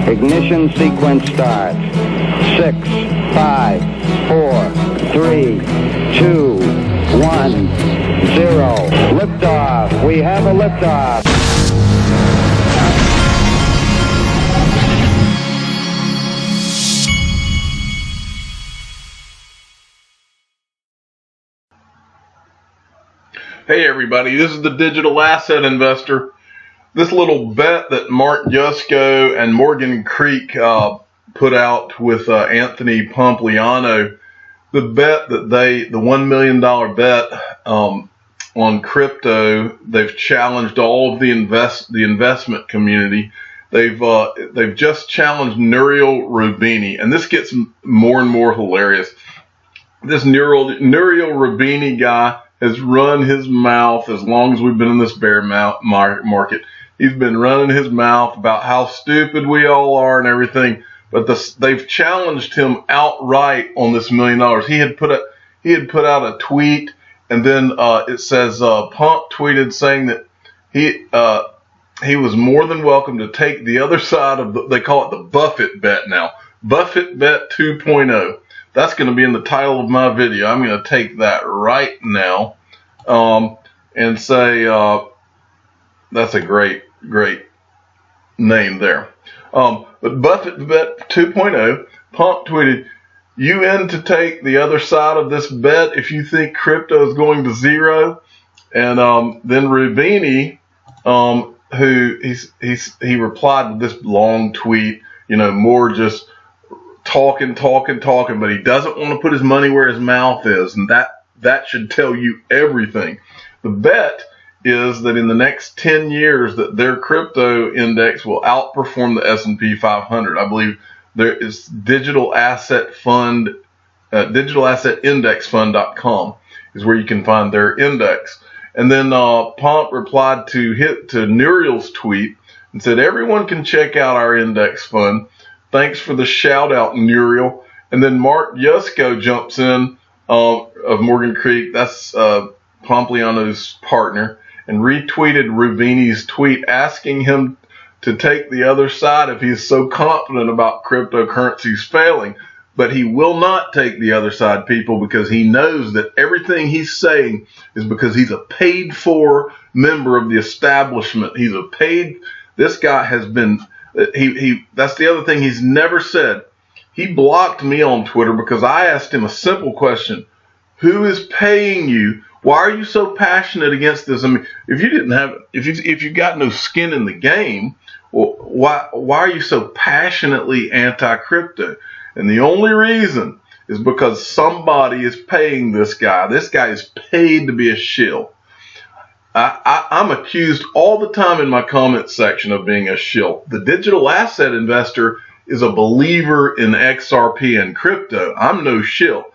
Ignition sequence starts. 6, 5, 4, 3, 2, 1, 0. Liftoff. We have a liftoff. Hey everybody, this is the digital asset investor. This little bet that Mark Yusko and Morgan Creek put out with Anthony Pompliano, the bet that the $1 million bet on crypto, they've challenged all of the investment community. They've just challenged Nouriel Roubini, and this gets more and more hilarious. This Nouriel Roubini guy has run his mouth as long as we've been in this bear market. He's been running his mouth about how stupid we all are and everything, but they've challenged him outright on this $1 million. He had put out a tweet, and then it says Pump tweeted saying that he was more than welcome to take the other side of they call it the Buffett bet now. Buffett bet 2.0. That's going to be in the title of my video. I'm going to take that right now and say that's a great name there. But Buffett bet 2.0, Pump tweeted, "You in to take the other side of this bet if you think crypto is going to zero?" And then Roubini, he replied with this long tweet, more just talking, but he doesn't want to put his money where his mouth is, and that should tell you everything. The bet is that in the next 10 years that their crypto index will outperform the S&P 500. I believe there is digitalassetindexfund.com is where you can find their index. And then Pomp replied to Nouriel's tweet and said, "Everyone can check out our index fund. Thanks for the shout out, Nouriel." And then Mark Yusko jumps in of Morgan Creek, that's Pompliano's partner, and retweeted Roubini's tweet asking him to take the other side if he's so confident about cryptocurrencies failing. But he will not take the other side, people, because he knows that everything he's saying is because he's a paid for member of the establishment. This guy has been, that's the other thing he's never said. He blocked me on Twitter because I asked him a simple question. Who is paying you? Why are you so passionate against this? I mean, if you got no skin in the game, well, why are you so passionately anti-crypto? And the only reason is because somebody is paying this guy. This guy is paid to be a shill. I'm accused all the time in my comment section of being a shill. The digital asset investor is a believer in XRP and crypto. I'm no shill.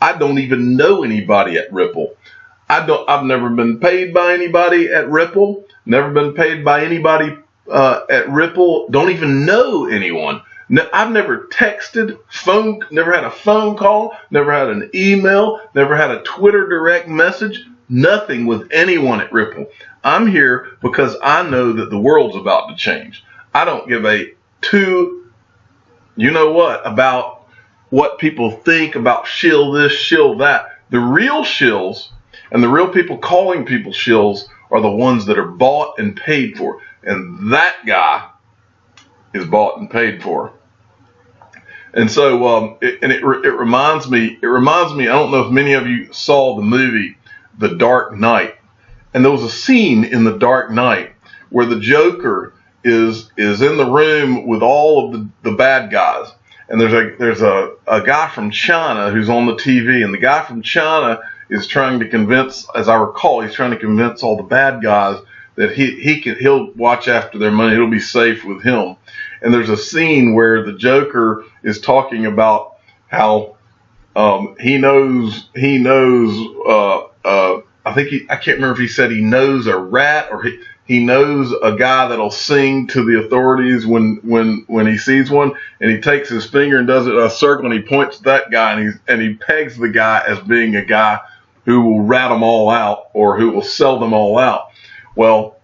I don't even know anybody at Ripple. I've never been paid by anybody at Ripple. Never been paid by anybody at Ripple. Don't even know anyone. I've never texted, never had a phone call, never had an email, never had a Twitter direct message. Nothing with anyone at Ripple. I'm here because I know that the world's about to change. I don't give a about what people think about shill this, shill that. The real shills and the real people calling people shills are the ones that are bought and paid for. And that guy is bought and paid for. And so, it reminds me, I don't know if many of you saw the movie The Dark Knight. And there was a scene in The Dark Knight where the Joker is in the room with all of the bad guys. And there's a guy from China who's on the TV, and the guy from China is trying to convince, as I recall, he's trying to convince all the bad guys that he'll watch after their money. It'll be safe with him. And there's a scene where the Joker is talking about how he knows I can't remember if he said he knows a rat or he knows a guy that'll sing to the authorities when he sees one, and he takes his finger and does it a circle and he points at that guy and he pegs the guy as being a guy who will rat them all out or who will sell them all out. Well,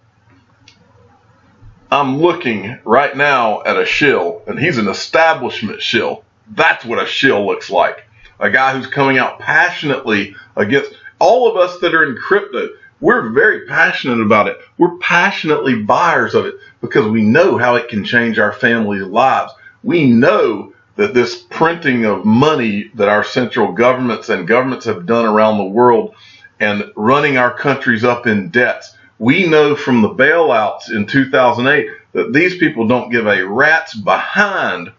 I'm looking right now at a shill, and he's an establishment shill. That's what a shill looks like. A guy who's coming out passionately against all of us that are in crypto. We're very passionate about it. We're passionately buyers of it because we know how it can change our families' lives. We know that this printing of money that our central governments and governments have done around the world and running our countries up in debts. We know from the bailouts in 2008 that these people don't give a rat's behind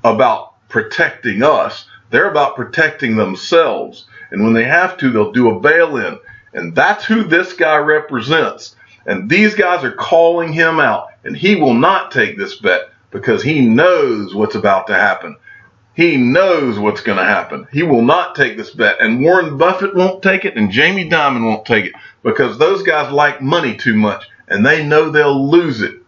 about protecting us. They're about protecting themselves. And when they have to, they'll do a bail-in. And that's who this guy represents. And these guys are calling him out. And he will not take this bet because he knows what's about to happen. He knows what's going to happen. He will not take this bet. And Warren Buffett won't take it, and Jamie Dimon won't take it because those guys like money too much, and they know they'll lose it.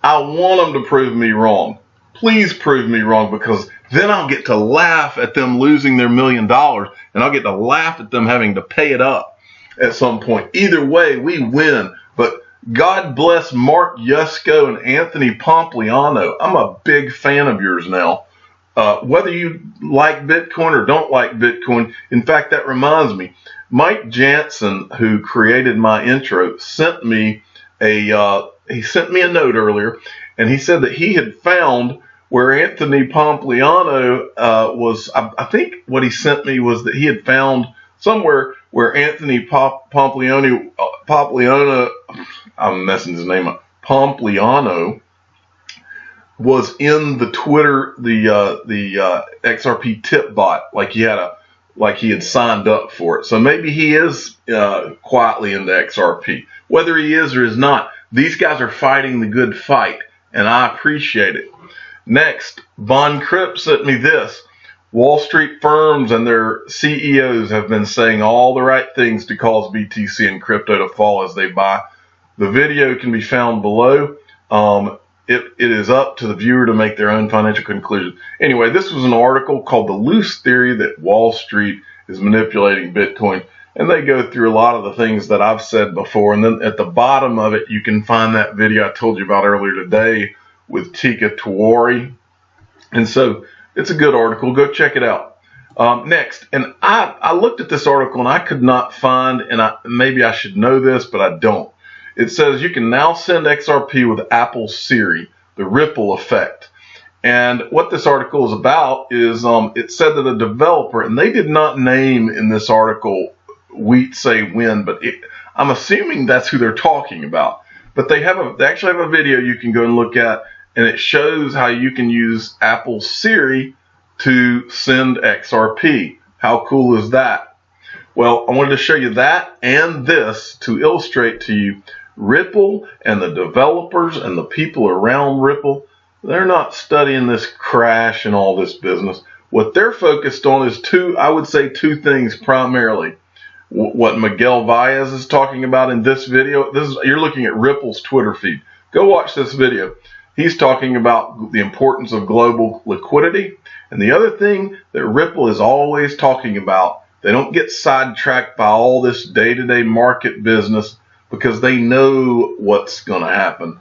I want them to prove me wrong. Please prove me wrong, because then I'll get to laugh at them losing their $1 million, and I'll get to laugh at them having to pay it up at some point. Either way, we win. But God bless Mark Yusko and Anthony Pompliano. I'm a big fan of yours now. Whether you like Bitcoin or don't like Bitcoin, in fact, that reminds me, Mike Jansen, who created my intro, sent me a note earlier, and he said that he had found where Anthony Pompliano was. I think what he sent me was that he had found somewhere where Anthony Pompliano, I'm messing his name up, Pompliano, was in the Twitter, the XRP tip bot, like he had signed up for it. So maybe he is quietly into XRP. Whether he is or is not, these guys are fighting the good fight, and I appreciate it. Next, Von Kripp sent me this. Wall Street firms and their CEOs have been saying all the right things to cause BTC and crypto to fall as they buy. The video can be found below. It is up to the viewer to make their own financial conclusions. Anyway, this was an article called The Loose Theory That Wall Street is Manipulating Bitcoin. And they go through a lot of the things that I've said before. And then at the bottom of it, you can find that video I told you about earlier today with Tika Tawari. And so it's a good article. Go check it out. Next, and I looked at this article and I could not find, and maybe I should know this, but I don't. It says you can now send XRP with Apple Siri, the ripple effect. And what this article is about is it said that a developer, and they did not name in this article Wheat Say When, but I'm assuming that's who they're talking about. But they actually have a video you can go and look at, and it shows how you can use Apple Siri to send XRP. How cool is that? Well, I wanted to show you that and this to illustrate to you Ripple and the developers and the people around Ripple. They're not studying this crash and all this business. What they're focused on is two things primarily. What Miguel Valles is talking about in this video. You're looking at Ripple's Twitter feed. Go watch this video. He's talking about the importance of global liquidity. And the other thing that Ripple is always talking about, they don't get sidetracked by all this day-to-day market business because they know what's going to happen.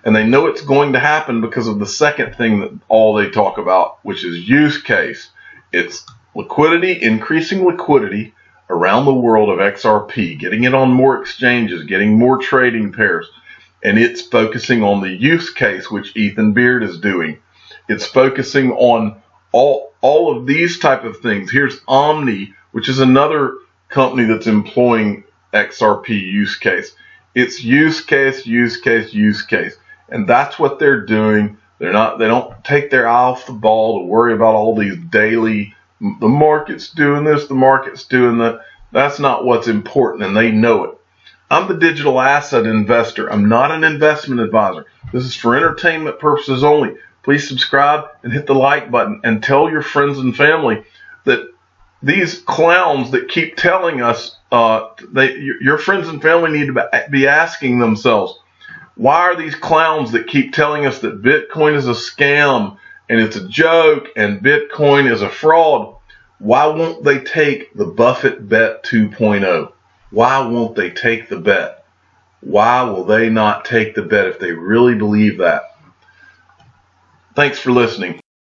And they know it's going to happen because of the second thing that all they talk about, which is use case. It's liquidity, increasing liquidity around the world of XRP, getting it on more exchanges, getting more trading pairs. And it's focusing on the use case, which Ethan Beard is doing. It's focusing on all of these type of things. Here's Omni, which is another company that's employing XRP use case. It's use case, use case, use case. And that's what they're doing. They don't take their eye off the ball to worry about all these daily, the market's doing this, the market's doing that. That's not what's important, and they know it. I'm the digital asset investor. I'm not an investment advisor. This is for entertainment purposes only. Please subscribe and hit the like button and tell your friends and family that these clowns that keep telling us, your friends and family need to be asking themselves, why are these clowns that keep telling us that Bitcoin is a scam and it's a joke and Bitcoin is a fraud? Why won't they take the Buffett bet 2.0? Why won't they take the bet? Why will they not take the bet if they really believe that? Thanks for listening.